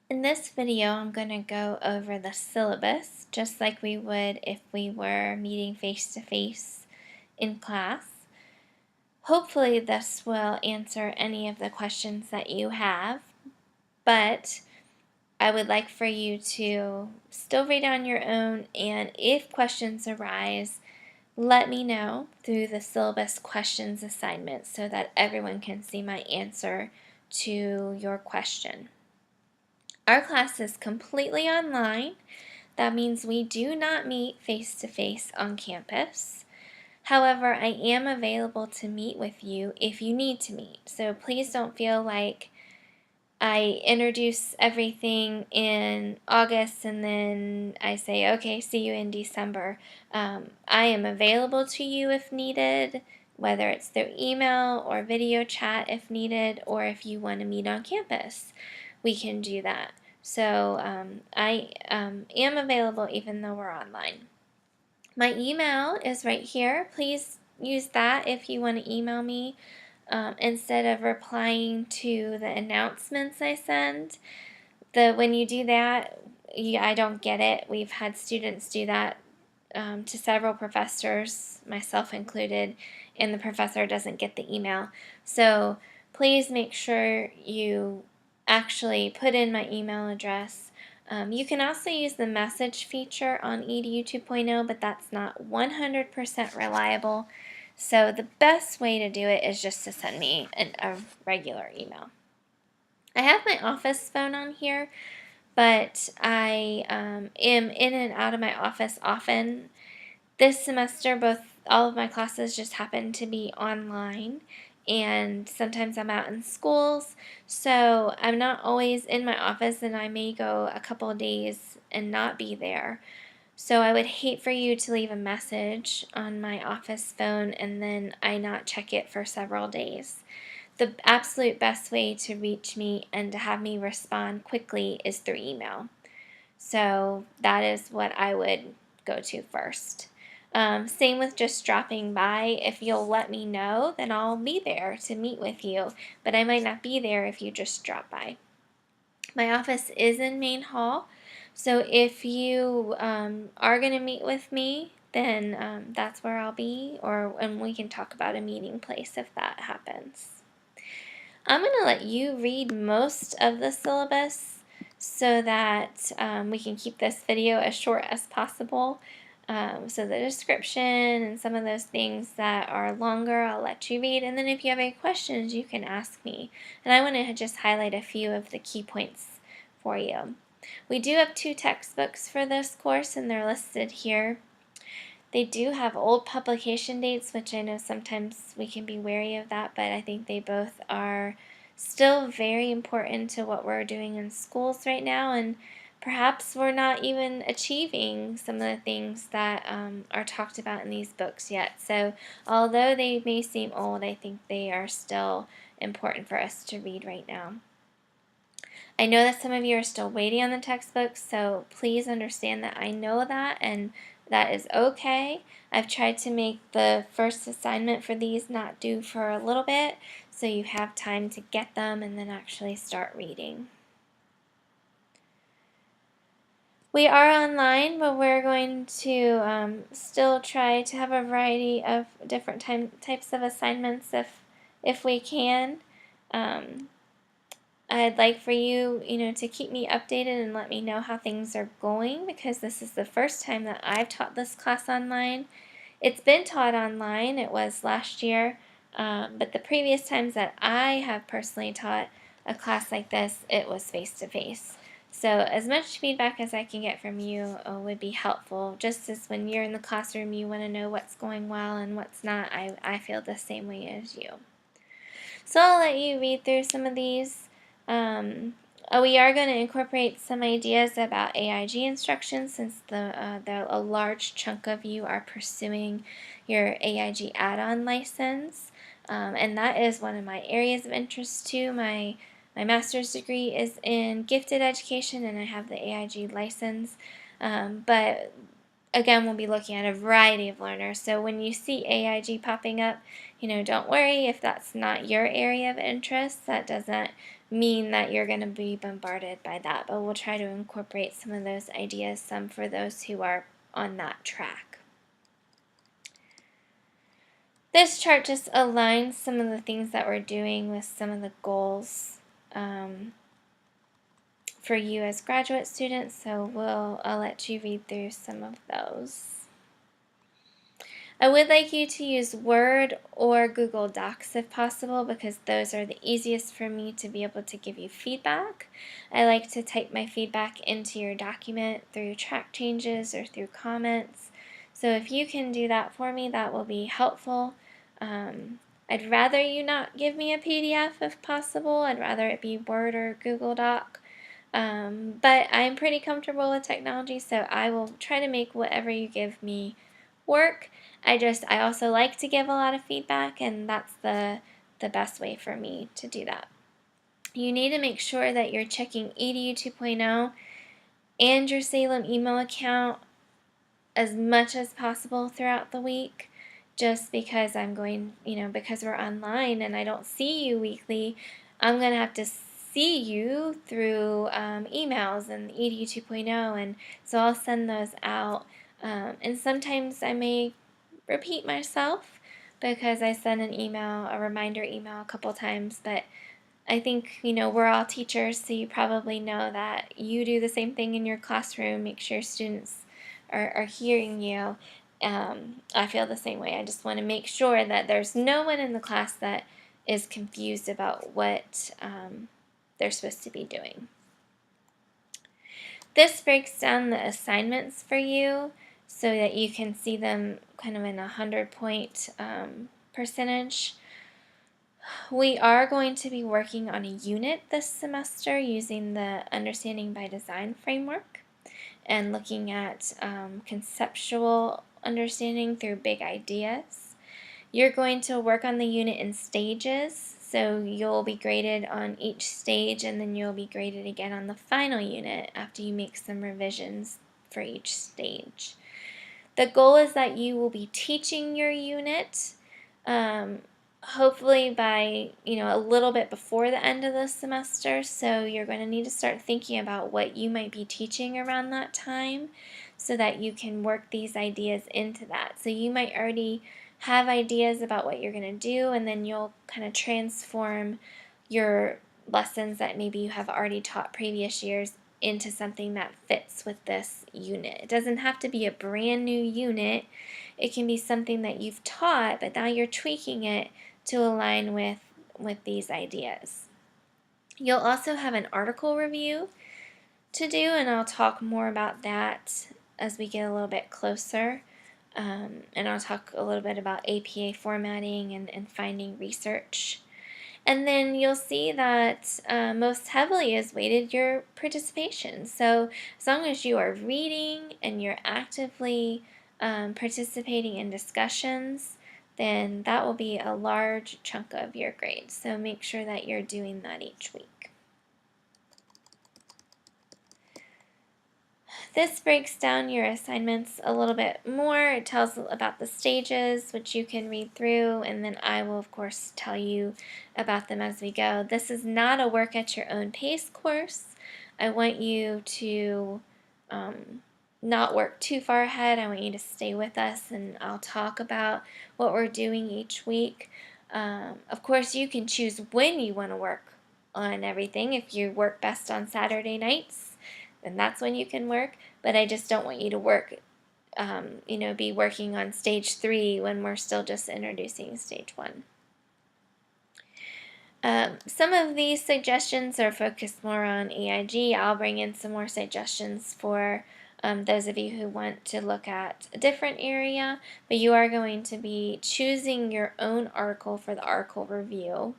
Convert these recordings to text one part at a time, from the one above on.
In this video, I'm going to go over the syllabus, just like we would if we were meeting face-to-face in class. Hopefully this will answer any of the questions that you have, but I would like for you to still read on your own, and if questions arise, let me know through the syllabus questions assignment so that everyone can see my answer to your question. Our class is completely online. That means we do not meet face-to-face on campus. However, I am available to meet with you if you need to meet. So please don't feel like I introduce everything in August and then I say, okay, see you in December. I am available to you if needed, whether it's through email or video chat if needed, or if you want to meet on campus, we can do that. So I am available even though we're online. My email is right here. Please use that if you want to email me instead of replying to the announcements I send. When you do that, I don't get it. We've had students do that to several professors, myself included, and the professor doesn't get the email. So please make sure you actually put in my email address. You can also use the message feature on EDU 2.0, but that's not 100% reliable. So the best way to do it is just to send me a regular email. I have my office phone on here, but I am in and out of my office often. This semester, all of my classes just happen to be online, and sometimes I'm out in schools, so I'm not always in my office, and I may go a couple of days and not be there. So I would hate for you to leave a message on my office phone and then I not check it for several days. The absolute best way to reach me and to have me respond quickly is through email. So that is what I would go to first. Same with just dropping by. If you'll let me know, then I'll be there to meet with you, but I might not be there if you just drop by. My office is in Main Hall, so if you are going to meet with me, then that's where I'll be, and we can talk about a meeting place if that happens. I'm going to let you read most of the syllabus so that we can keep this video as short as possible. So the description and some of those things that are longer, I'll let you read. And then if you have any questions, you can ask me. And I want to just highlight a few of the key points for you. We do have 2 textbooks for this course, and they're listed here. They do have old publication dates, which I know sometimes we can be wary of that, but I think they both are still very important to what we're doing in schools right now, and perhaps we're not even achieving some of the things that are talked about in these books yet. So although they may seem old, I think they are still important for us to read right now. I know that some of you are still waiting on the textbooks, so please understand that I know that, and that is okay. I've tried to make the first assignment for these not due for a little bit, so you have time to get them and then actually start reading. We are online, but we're going to still try to have a variety of different types of assignments if we can. I'd like for you, to keep me updated and let me know how things are going, because this is the first time that I've taught this class online. It's been taught online, it was last year, but the previous times that I have personally taught a class like this, it was face-to-face. So as much feedback as I can get from you would be helpful, just as when you're in the classroom you want to know what's going well and what's not. I feel the same way as you. So I'll let you read through some of these. We are going to incorporate some ideas about AIG instructions, since a large chunk of you are pursuing your AIG add-on license, and that is one of my areas of interest too. My master's degree is in gifted education, and I have the AIG license, but again, we'll be looking at a variety of learners. So when you see AIG popping up, don't worry if that's not your area of interest. That doesn't mean that you're going to be bombarded by that, but we'll try to incorporate some of those ideas, some for those who are on that track. This chart just aligns some of the things that we're doing with some of the goals for you as graduate students, so I'll let you read through some of those. I would like you to use Word or Google Docs if possible, because those are the easiest for me to be able to give you feedback. I like to type my feedback into your document through track changes or through comments. So if you can do that for me, that will be helpful. I'd rather you not give me a PDF if possible. I'd rather it be Word or Google Doc. But I'm pretty comfortable with technology, so I will try to make whatever you give me work. I also like to give a lot of feedback, and that's the best way for me to do that. You need to make sure that you're checking EDU 2.0 and your Salem email account as much as possible throughout the week, just because because we're online and I don't see you weekly, I'm going to have to see you through emails and EDU 2.0, and so I'll send those out. And sometimes I may repeat myself because I send a reminder email a couple times, but I think, we're all teachers, so you probably know that you do the same thing in your classroom. Make sure students are hearing you. I feel the same way. I just want to make sure that there's no one in the class that is confused about what they're supposed to be doing. This breaks down the assignments for you so that you can see them kind of in a 100-point percentage. We are going to be working on a unit this semester using the Understanding by Design framework and looking at conceptual understanding through big ideas. You're going to work on the unit in stages, so you'll be graded on each stage, and then you'll be graded again on the final unit after you make some revisions for each stage. The goal is that you will be teaching your unit hopefully by a little bit before the end of the semester, so you're going to need to start thinking about what you might be teaching around that time so that you can work these ideas into that. So you might already have ideas about what you're going to do, and then you'll kind of transform your lessons that maybe you have already taught previous years into something that fits with this unit. It doesn't have to be a brand new unit. It can be something that you've taught, but now you're tweaking it to align with these ideas. You'll also have an article review to do, and I'll talk more about that as we get a little bit closer. And I'll talk a little bit about APA formatting and finding research. And then you'll see that most heavily is weighted your participation. So as long as you are reading and you're actively participating in discussions, then that will be a large chunk of your grade. So make sure that you're doing that each week. This breaks down your assignments a little bit more. It tells about the stages, which you can read through, and then I will, of course, tell you about them as we go. This is not a work at your own pace course. I want you to not work too far ahead. I want you to stay with us, and I'll talk about what we're doing each week. Of course, you can choose when you want to work on everything. If you work best on Saturday nights, then that's when you can work, but I just don't want you to work, be working on stage 3 when we're still just introducing stage 1. Some of these suggestions are focused more on EIG. I'll bring in some more suggestions for those of you who want to look at a different area, but you are going to be choosing your own article for the article review.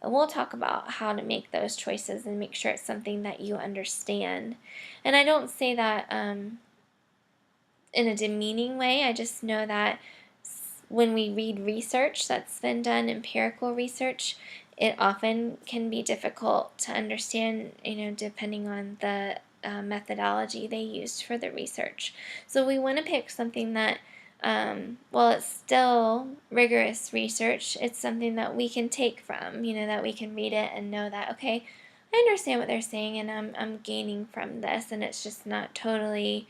And we'll talk about how to make those choices and make sure it's something that you understand. And I don't say that in a demeaning way. I just know that when we read research that's been done, empirical research, it often can be difficult to understand, depending on the methodology they used for the research. So we want to pick something that while it's still rigorous research, it's something that we can take from, that we can read it and know that, okay, I understand what they're saying, and I'm gaining from this, and it's just not totally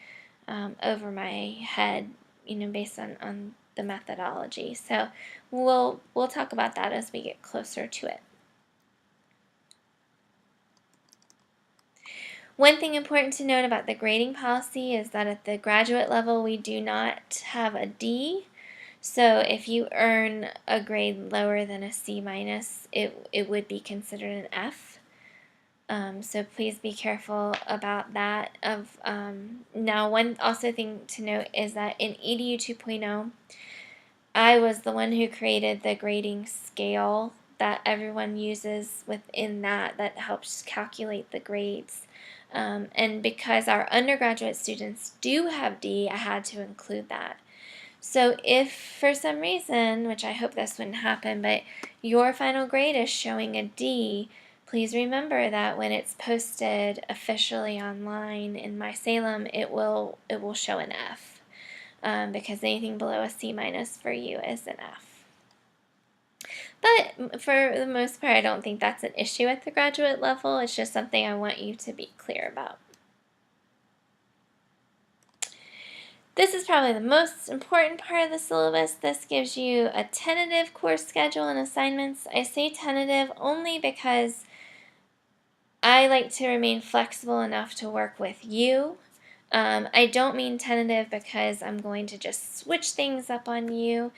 over my head, based on the methodology. So we'll talk about that as we get closer to it. One thing important to note about the grading policy is that at the graduate level, we do not have a D. So if you earn a grade lower than a C minus, it would be considered an F. So please be careful about that. Now, one also thing to note is that in EDU 2.0, I was the one who created the grading scale that everyone uses within that helps calculate the grades. And because our undergraduate students do have D, I had to include that. So if for some reason, which I hope this wouldn't happen, but your final grade is showing a D, please remember that when it's posted officially online in My Salem, it will show an F, because anything below a C minus for you is an F. But for the most part, I don't think that's an issue at the graduate level. It's just something I want you to be clear about. This is probably the most important part of the syllabus. This gives you a tentative course schedule and assignments. I say tentative only because I like to remain flexible enough to work with you. I don't mean tentative because I'm going to just switch things up on you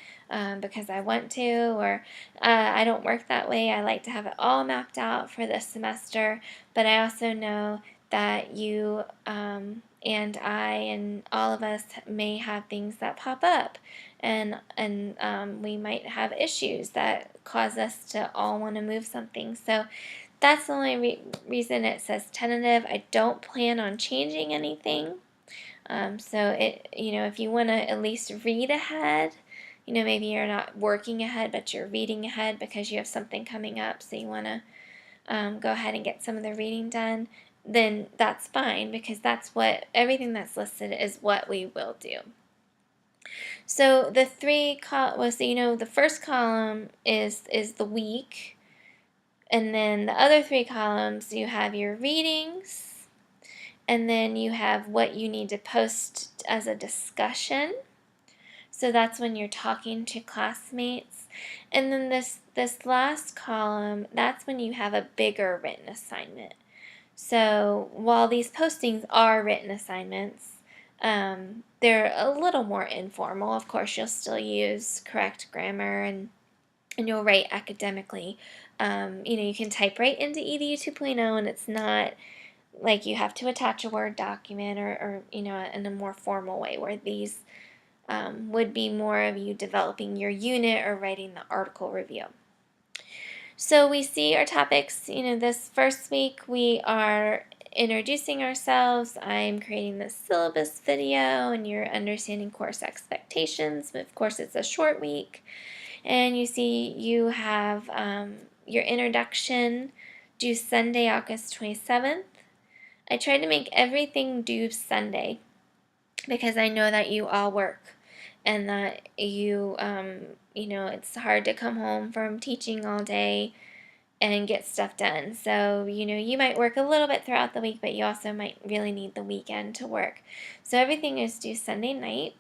because I want to, or I don't work that way. I like to have it all mapped out for this semester, but I also know that you and I and all of us may have things that pop up, and we might have issues that cause us to all want to move something. So that's the only reason it says tentative. I don't plan on changing anything. So if you want to at least read ahead, maybe you're not working ahead, but you're reading ahead because you have something coming up, so you want to go ahead and get some of the reading done, then that's fine, because everything that's listed is what we will do. So the the first column is the week, and then the other three columns, you have your readings, and then you have what you need to post as a discussion. So that's when you're talking to classmates. And then this last column, that's when you have a bigger written assignment. So while these postings are written assignments, they're a little more informal. Of course, you'll still use correct grammar and you'll write academically. You can type right into EDU 2.0, and it's not like you have to attach a Word document or in a more formal way, where these would be more of you developing your unit or writing the article review. So we see our topics. This first week we are introducing ourselves. I'm creating the syllabus video, and you're understanding course expectations. But of course, it's a short week. And you see you have your introduction due Sunday, August 27th. I tried to make everything due Sunday because I know that you all work and that it's hard to come home from teaching all day and get stuff done. So, you might work a little bit throughout the week, but you also might really need the weekend to work. So everything is due Sunday night.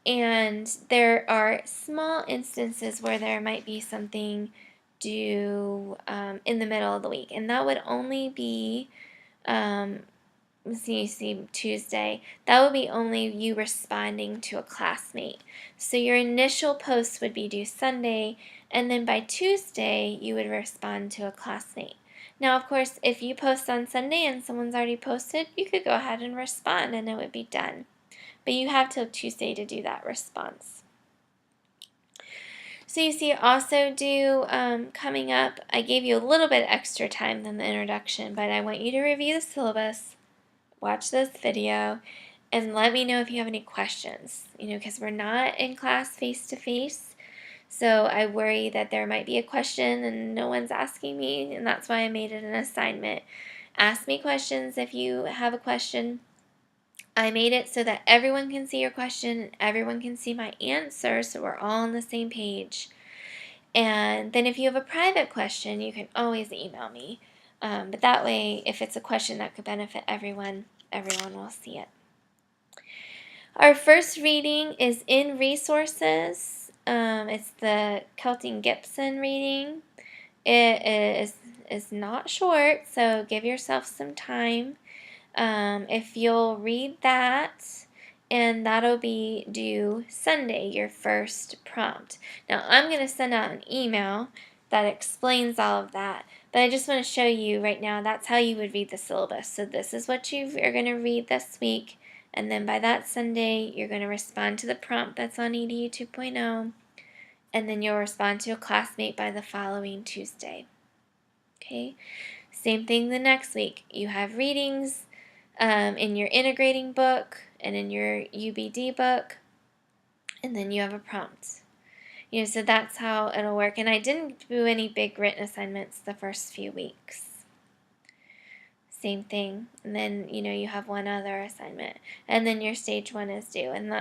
And there are small instances where there might be something due in the middle of the week. And that would only be Tuesday, that would be only you responding to a classmate. So your initial post would be due Sunday, and then by Tuesday, you would respond to a classmate. Now, of course, if you post on Sunday and someone's already posted, you could go ahead and respond and it would be done. But you have till Tuesday to do that response. So you see also due coming up, I gave you a little bit extra time than the introduction, but I want you to review the syllabus, watch this video, and let me know if you have any questions, because we're not in class face-to-face, so I worry that there might be a question and no one's asking me, and that's why I made it an assignment. Ask me questions if you have a question. I made it so that everyone can see your question and everyone can see my answer, so we're all on the same page. And then if you have a private question, you can always email me. But that way, if it's a question that could benefit everyone, everyone will see it. Our first reading is in resources. It's the Kelting Gibson reading. It is not short, so give yourself some time. If you'll read that, and that'll be due Sunday, your first prompt. Now, I'm going to send out an email that explains all of that, but I just want to show you right now that's how you would read the syllabus. So this is what you are going to read this week, and then by that Sunday, you're going to respond to the prompt that's on EDU 2.0, and then you'll respond to a classmate by the following Tuesday. Okay? Same thing the next week. You have readings in your integrating book and in your UBD book, and then you have a prompt. So that's how it'll work. And I didn't do any big written assignments the first few weeks. Same thing. And then, you have one other assignment. And then your stage 1 is due. And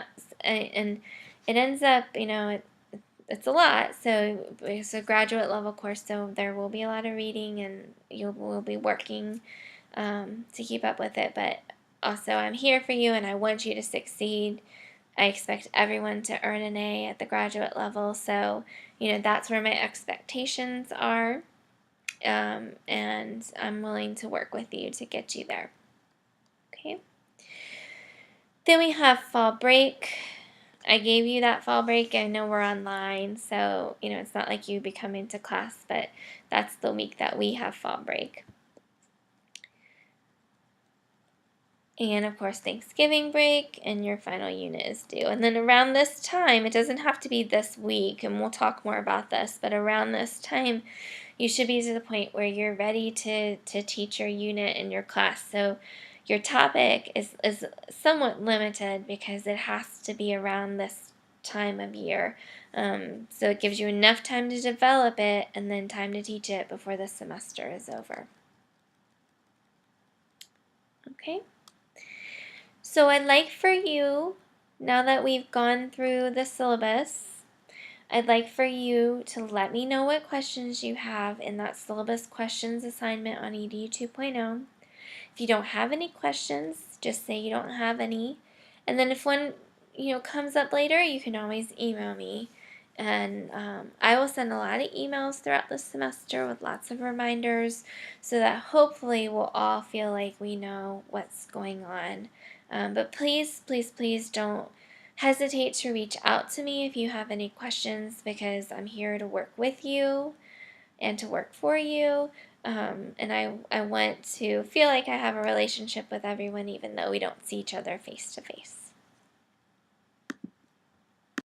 it ends up, it's a lot. So it's a graduate level course, so there will be a lot of reading, and you will be working to keep up with it. But also, I'm here for you, and I want you to succeed. I expect everyone to earn an A at the graduate level, so that's where my expectations are, and I'm willing to work with you to get you there. Okay. Then we have fall break. I gave you that fall break. I know we're online, so it's not like you be coming to class, but that's the week that we have fall break. And of course, Thanksgiving break, and your final unit is due. And then around this time, it doesn't have to be this week, and we'll talk more about this, but around this time, you should be to the point where you're ready to teach your unit in your class. So your topic is somewhat limited because it has to be around this time of year. So it gives you enough time to develop it and then time to teach it before the semester is over. Okay? So I'd like for you, now that we've gone through the syllabus, I'd like for you to let me know what questions you have in that syllabus questions assignment on EDU 2.0. If you don't have any questions, just say you don't have any. And then if one comes up later, you can always email me. And I will send a lot of emails throughout the semester with lots of reminders so that hopefully we'll all feel like we know what's going on. But please, please, please don't hesitate to reach out to me if you have any questions, because I'm here to work with you and to work for you. And I want to feel like I have a relationship with everyone, even though we don't see each other face to face.